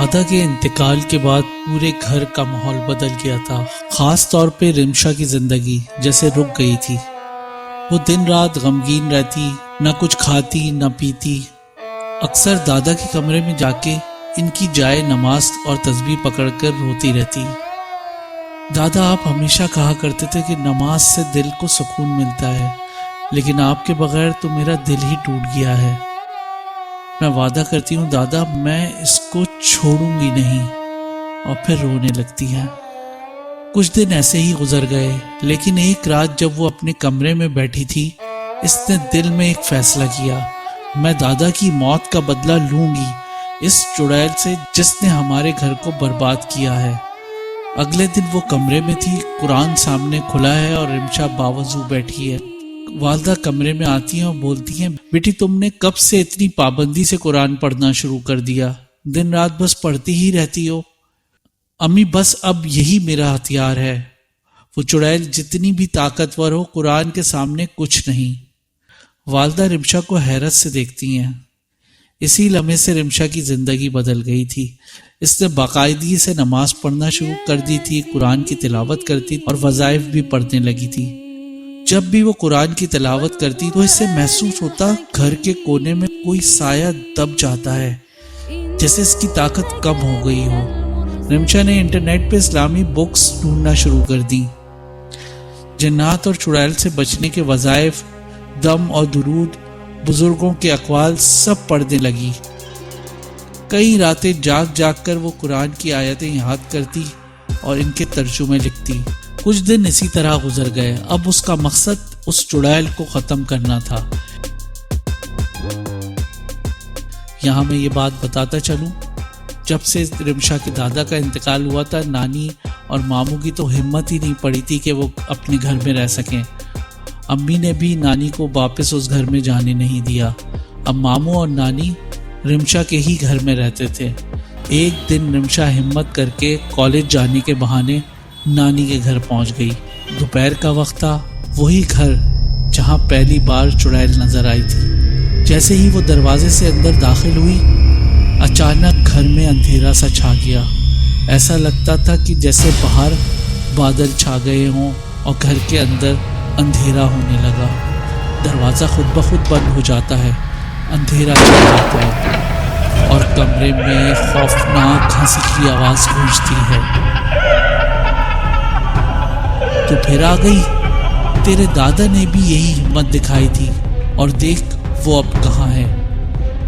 دادا کے انتقال کے بعد پورے گھر کا ماحول بدل گیا تھا، خاص طور پہ رمشا کی زندگی جیسے رک گئی تھی۔ وہ دن رات غمگین رہتی، نہ کچھ کھاتی نہ پیتی۔ اکثر دادا کے کمرے میں جا کے ان کی جائے نماز اور تسبیح پکڑ کر روتی رہتی۔ دادا آپ ہمیشہ کہا کرتے تھے کہ نماز سے دل کو سکون ملتا ہے، لیکن آپ کے بغیر تو میرا دل ہی ٹوٹ گیا ہے۔ میں وعدہ کرتی ہوں دادا میں اس کو چھوڑوں گی نہیں، اور پھر رونے لگتی ہیں۔ کچھ دن ایسے ہی گزر گئے، لیکن ایک رات جب وہ اپنے کمرے میں بیٹھی تھی، اس نے دل میں ایک فیصلہ کیا، میں دادا کی موت کا بدلہ لوں گی اس چڑیل سے جس نے ہمارے گھر کو برباد کیا ہے۔ اگلے دن وہ کمرے میں تھی، قرآن سامنے کھلا ہے اور رمشا باوضو بیٹھی ہے۔ والدہ کمرے میں آتی ہیں اور بولتی ہیں، بیٹی تم نے کب سے اتنی پابندی سے قرآن پڑھنا شروع کر دیا؟ دن رات بس پڑھتی ہی رہتی ہو۔ امی بس اب یہی میرا ہتھیار ہے، وہ چڑیل جتنی بھی طاقتور ہو قرآن کے سامنے کچھ نہیں۔ والدہ رمشا کو حیرت سے دیکھتی ہیں۔ اسی لمحے سے رمشا کی زندگی بدل گئی تھی۔ اس نے باقاعدگی سے نماز پڑھنا شروع کر دی تھی، قرآن کی تلاوت کرتی اور وظائف بھی پڑھنے لگی تھی۔ جب بھی وہ قرآن کی تلاوت کرتی تو اسے محسوس ہوتا گھر کے کونے میں کوئی سایہ دب جاتا ہے، جیسے اس کی طاقت کم ہو گئی ہو۔ رمشا نے انٹرنیٹ پہ اسلامی بکس ڈھونڈنا شروع کر دی، جنات اور چڑیل سے بچنے کے وظائف، دم اور درود، بزرگوں کے اقوال سب پڑھنے لگی۔ کئی راتیں جاگ جاگ کر وہ قرآن کی آیتیں یاد کرتی اور ان کے ترجمے لکھتی۔ کچھ دن اسی طرح گزر گئے۔ اب اس کا مقصد اس چڑیل کو ختم کرنا تھا۔ یہاں میں یہ بات بتاتا چلوں، جب سے رمشا کے دادا کا انتقال ہوا تھا، نانی اور ماموں کی تو ہمت ہی نہیں پڑی تھی کہ وہ اپنے گھر میں رہ سکیں۔ امی نے بھی نانی کو واپس اس گھر میں جانے نہیں دیا۔ اب ماموں اور نانی رمشا کے ہی گھر میں رہتے تھے۔ ایک دن رمشا ہمت کر کے کالج جانے کے بہانے نانی کے گھر پہنچ گئی۔ دوپہر کا وقت تھا، وہی گھر جہاں پہلی بار چڑیل نظر آئی تھی۔ جیسے ہی وہ دروازے سے اندر داخل ہوئی، اچانک گھر میں اندھیرا سا چھا گیا۔ ایسا لگتا تھا کہ جیسے باہر بادل چھا گئے ہوں اور گھر کے اندر اندھیرا ہونے لگا۔ دروازہ خود بخود بند ہو جاتا ہے، اندھیرا چھا جاتا ہے اور کمرے میں خوفناک ہنسی کی آواز گونجتی ہے۔ تو پھر آ گئی، تیرے دادا نے بھی یہی ہمت دکھائی تھی، اور دیکھ وہ اب کہاں ہے۔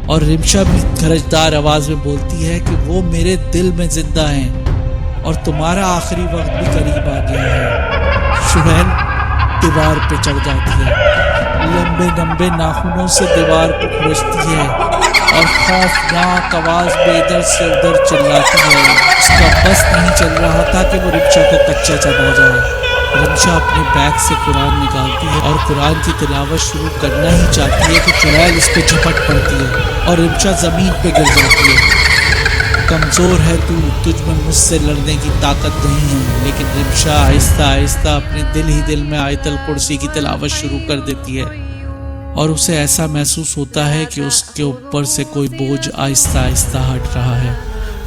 اور رمشا بھی گرجدار آواز میں بولتی ہے کہ وہ میرے دل میں زندہ ہیں اور تمہارا آخری وقت بھی قریب آ گیا ہے۔ چڑیل دیوار پہ چڑھ جاتی ہے، لمبے لمبے ناخنوں سے دیوار کو کھرچتی ہے اور خوفناک آواز میں ادھر سے ادھر چلاتی ہے۔ اس کا بس نہیں چل رہا تھا کہ وہ رمشا کو کچا چبا جائے۔ رمشا اپنے بیگ سے قرآن نکالتی ہے اور قرآن کی تلاوت شروع کرنا ہی چاہتی ہے کہ چڑیل اس پہ جھپٹ پڑتی ہے اور رمشا زمین پہ گر جاتی ہے۔ کمزور ہے تو، تجھ میں مجھ سے لڑنے کی طاقت نہیں ہے۔ لیکن رمشا آہستہ آہستہ اپنے دل ہی دل میں آیت الکرسی کی تلاوت شروع کر دیتی ہے، اور اسے ایسا محسوس ہوتا ہے کہ اس کے اوپر سے کوئی بوجھ آہستہ آہستہ ہٹ رہا ہے۔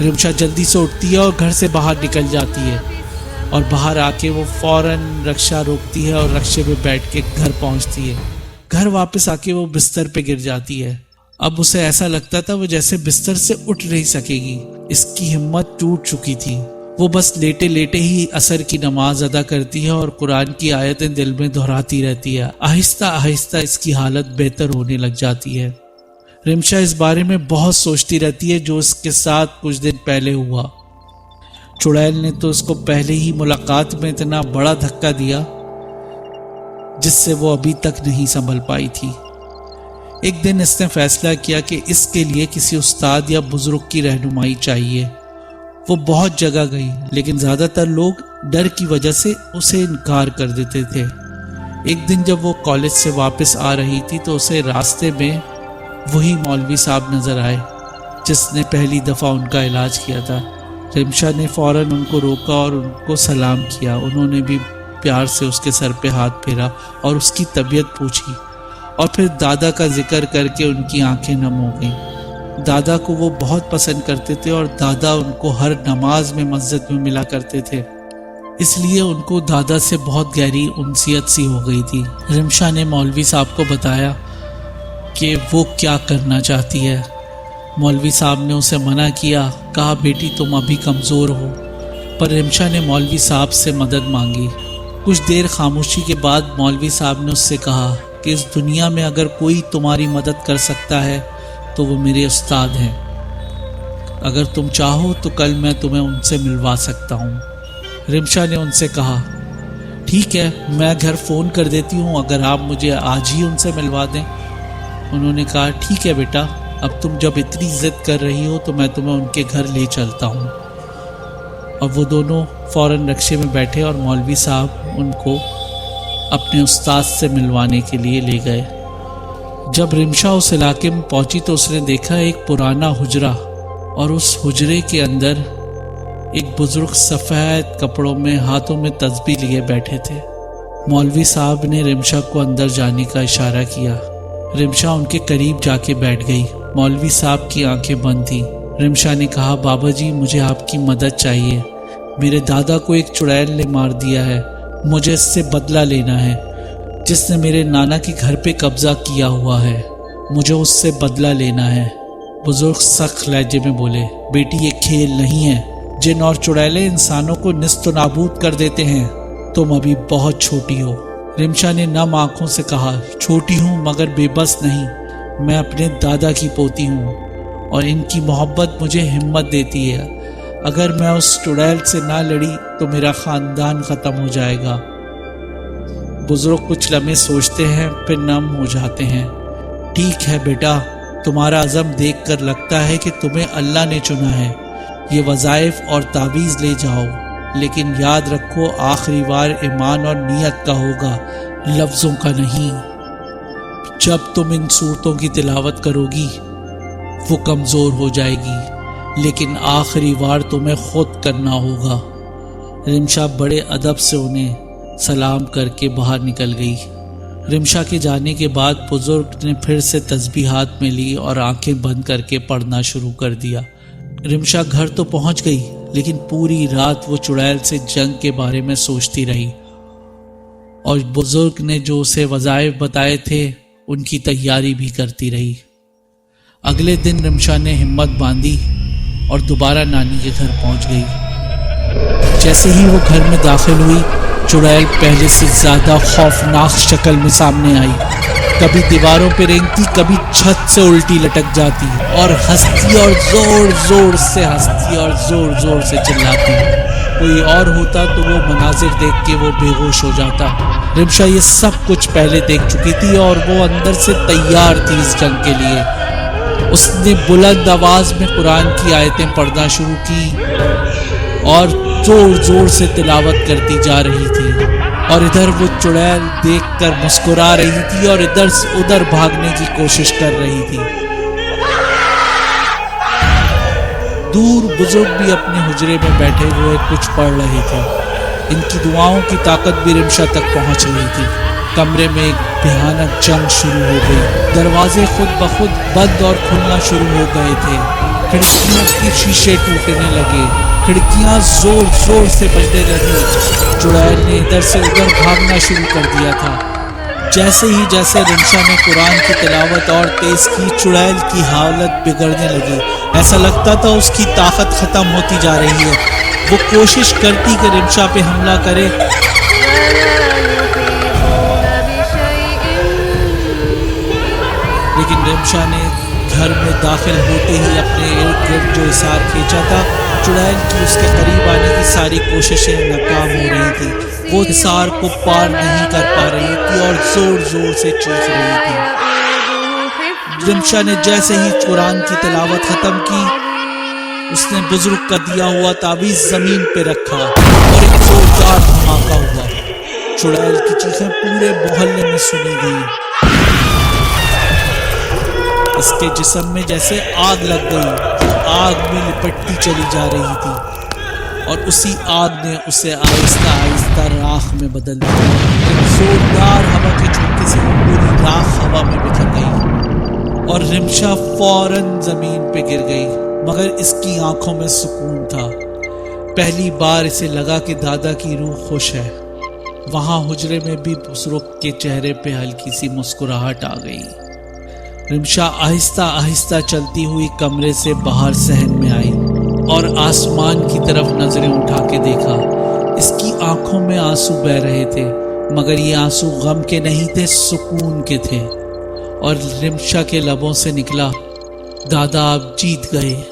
رمشا جلدی سے اٹھتی ہے اور گھر سے باہر نکل جاتی ہے، اور باہر آ کے وہ فوراً رکشہ روکتی ہے اور رکشے پہ بیٹھ کے گھر پہنچتی ہے۔ گھر واپس آ کے وہ بستر پہ گر جاتی ہے۔ اب اسے ایسا لگتا تھا وہ جیسے بستر سے اٹھ نہیں سکے گی، اس کی ہمت ٹوٹ چکی تھی۔ وہ بس لیٹے لیٹے ہی عصر کی نماز ادا کرتی ہے اور قرآن کی آیتیں دل میں دہراتی رہتی ہے۔ آہستہ آہستہ اس کی حالت بہتر ہونے لگ جاتی ہے۔ رمشا اس بارے میں بہت سوچتی رہتی ہے جو اس کے ساتھ کچھ دن پہلے ہوا۔ چڑیل نے تو اس کو پہلے ہی ملاقات میں اتنا بڑا دھکا دیا جس سے وہ ابھی تک نہیں سنبھل پائی تھی۔ ایک دن اس نے فیصلہ کیا کہ اس کے لیے کسی استاد یا بزرگ کی رہنمائی چاہیے۔ وہ بہت جگہ گئی، لیکن زیادہ تر لوگ ڈر کی وجہ سے اسے انکار کر دیتے تھے۔ ایک دن جب وہ کالج سے واپس آ رہی تھی تو اسے راستے میں وہی مولوی صاحب نظر آئے جس نے پہلی دفعہ ان کا علاج کیا تھا۔ رمشا نے فوراً ان کو روکا اور ان کو سلام کیا۔ انہوں نے بھی پیار سے اس کے سر پہ ہاتھ پھیرا اور اس کی طبیعت پوچھی، اور پھر دادا کا ذکر کر کے ان کی آنکھیں نم ہو گئیں۔ دادا کو وہ بہت پسند کرتے تھے اور دادا ان کو ہر نماز میں مسجد میں ملا کرتے تھے، اس لیے ان کو دادا سے بہت گہری انسیت سی ہو گئی تھی۔ رمشا نے مولوی صاحب کو بتایا کہ وہ کیا کرنا چاہتی ہے۔ مولوی صاحب نے اسے منع کیا، کہا بیٹی تم ابھی کمزور ہو، پر رمشا نے مولوی صاحب سے مدد مانگی۔ کچھ دیر خاموشی کے بعد مولوی صاحب نے اس سے کہا کہ اس دنیا میں اگر کوئی تمہاری مدد کر سکتا ہے تو وہ میرے استاد ہیں، اگر تم چاہو تو کل میں تمہیں ان سے ملوا سکتا ہوں۔ رمشا نے ان سے کہا ٹھیک ہے، میں گھر فون کر دیتی ہوں، اگر آپ مجھے آج ہی ان سے ملوا دیں۔ انہوں نے کہا ٹھیک ہے بیٹا، اب تم جب اتنی ضد کر رہی ہو تو میں تمہیں ان کے گھر لے چلتا ہوں۔ اور وہ دونوں فوراً رکشے میں بیٹھے اور مولوی صاحب ان کو اپنے استاد سے ملوانے کے لیے لے گئے۔ جب رمشا اس علاقے میں پہنچی تو اس نے دیکھا ایک پرانا حجرہ، اور اس حجرے کے اندر ایک بزرگ سفید کپڑوں میں ہاتھوں میں تسبیح لیے بیٹھے تھے۔ مولوی صاحب نے رمشا کو اندر جانے کا اشارہ کیا۔ رمشا ان کے قریب جا کے بیٹھ گئی۔ مولوی صاحب کی آنکھیں بند تھیں۔ رمشا نے کہا بابا جی مجھے آپ کی مدد چاہیے، میرے دادا کو ایک چڑیل نے مار دیا ہے، مجھے اس سے بدلہ لینا ہے، جس نے میرے نانا کے گھر پہ قبضہ کیا ہوا ہے، مجھے اس سے بدلہ لینا ہے۔ بزرگ سخت لہجے میں بولے بیٹی یہ کھیل نہیں ہے، جن اور چڑیلے انسانوں کو نیست و نابود کر دیتے ہیں، تم ابھی بہت چھوٹی ہو۔ رمشا نے نم آنکھوں سے کہا چھوٹی ہوں مگر بے بس نہیں، میں اپنے دادا کی پوتی ہوں اور ان کی محبت مجھے ہمت دیتی ہے، اگر میں اس چڑیل سے نہ لڑی تو میرا خاندان ختم ہو جائے گا۔ بزرگ کچھ لمحے سوچتے ہیں پھر نم ہو جاتے ہیں۔ ٹھیک ہے بیٹا، تمہارا عزم دیکھ کر لگتا ہے کہ تمہیں اللہ نے چنا ہے، یہ وظائف اور تعویذ لے جاؤ، لیکن یاد رکھو آخری وار ایمان اور نیت کا ہوگا، لفظوں کا نہیں۔ جب تم ان صورتوں کی تلاوت کرو گی وہ کمزور ہو جائے گی، لیکن آخری وار تمہیں خود کرنا ہوگا۔ رمشا بڑے ادب سے انہیں سلام کر کے باہر نکل گئی۔ رمشا کے جانے کے بعد بزرگ نے پھر سے تسبیح ہاتھ میں لی اور آنکھیں بند کر کے پڑھنا شروع کر دیا۔ رمشا گھر تو پہنچ گئی، لیکن پوری رات وہ چڑیل سے جنگ کے بارے میں سوچتی رہی، اور بزرگ نے جو اسے وظائف بتائے تھے ان کی تیاری بھی کرتی رہی۔ اگلے دن رمشا نے ہمت باندھی اور دوبارہ نانی کے گھر پہنچ گئی۔ جیسے ہی وہ گھر میں داخل ہوئی، چڑیل پہلے سے زیادہ خوفناک شکل میں سامنے آئی، کبھی دیواروں پہ رینگتی، کبھی چھت سے الٹی لٹک جاتی اور ہنستی اور زور زور سے ہنستی اور زور زور سے چلاتی۔ کوئی اور ہوتا تو وہ مناظر دیکھ کے وہ بے ہوش ہو جاتا۔ رمشا یہ سب کچھ پہلے دیکھ چکی تھی اور وہ اندر سے تیار تھی اس جنگ کے لیے۔ اس نے بلند آواز میں قرآن کی آیتیں پڑھنا شروع کی اور زور زور سے تلاوت کرتی جا رہی تھی، اور ادھر وہ چڑیل دیکھ کر مسکرا رہی تھی اور ادھر سے ادھر بھاگنے کی کوشش کر رہی تھی۔ دور بزرگ بھی اپنے حجرے میں بیٹھے ہوئے کچھ پڑھ رہے تھے۔ ان کی دعاؤں کی طاقت بھی رمشا تک پہنچ رہی تھی۔ کمرے میں ایک بھیانک جنگ شروع ہو گئی۔ دروازے خود بخود بند اور کھلنا شروع ہو گئے تھے، کھڑکیوں کے شیشے ٹوٹنے لگے، کھڑکیاں زور زور سے بجنے لگی۔ چڑیل نے ادھر سے ادھر بھاگنا شروع کر دیا تھا۔ جیسے رمشا نے قرآن کی تلاوت اور تیز کی، چڑیل کی حالت بگڑنے لگی۔ ایسا لگتا تھا اس کی طاقت ختم ہوتی جا رہی ہے۔ وہ کوشش کرتی کہ رمشا پہ حملہ کرے، لیکن رمشا نے گھر میں داخل ہوتے ہی اپنے ارد گرد جو حصار کھینچا تھا، چڑیل کی اس کے قریب آنے کی ساری کوششیں ناکام ہو رہی تھی۔ وہ حصار کو پار نہیں کر پا رہی تھی اور زور زور سے چیخ رہی تھی۔ رمشا نے جیسے ہی قرآن کی تلاوت ختم کی، اس نے بزرگ کا دیا ہوا تعویذ زمین پہ رکھا اور ایک زوردار دھماکہ ہوا۔ چڑیل کی چیخیں پورے محلے میں سنی گئی۔ اس کے جسم میں جیسے آگ لگ گئی، آگ میں لپٹتی چلی جا رہی تھی، اور اسی آگ نے اسے آہستہ آہستہ راکھ میں بدل دیا۔ ایک زوردار ہوا کے جھونکے سے وہ پوری راکھ ہوا میں بکھر گئی اور رمشا فوراً زمین پہ گر گئی، مگر اس کی آنکھوں میں سکون تھا۔ پہلی بار اسے لگا کہ دادا کی روح خوش ہے۔ وہاں حجرے میں بھی بزرگ کے چہرے پہ ہلکی سی مسکراہٹ آ گئی۔ رمشا آہستہ آہستہ چلتی ہوئی کمرے سے باہر صحن میں آئی اور آسمان کی طرف نظریں اٹھا کے دیکھا۔ اس کی آنکھوں میں آنسو بہہ رہے تھے، مگر یہ آنسو غم کے نہیں تھے، سکون کے تھے۔ اور رمشا کے لبوں سے نکلا، دادا آپ جیت گئے۔